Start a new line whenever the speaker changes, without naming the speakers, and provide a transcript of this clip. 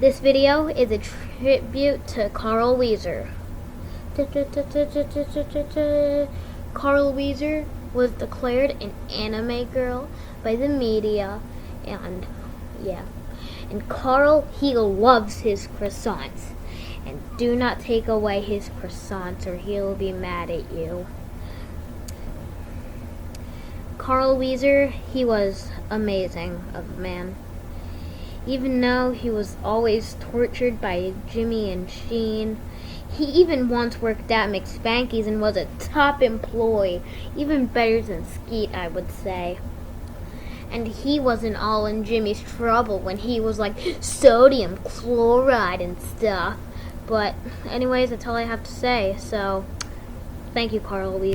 This video is a tribute to Carl Wheezer. Carl Wheezer was declared an anime girl by the media, and Carl, he loves his croissants. And do not take away his croissants or he'll be mad at you. Carl Wheezer, he was amazing of a man. Even though he was always tortured by Jimmy and Sheen, he even once worked at McSpanky's and was a top employee, even better than Skeet, I would say. And he wasn't all in Jimmy's trouble when he was like sodium chloride and stuff. But anyways, that's all I have to say. So, thank you, Carl Wheezer.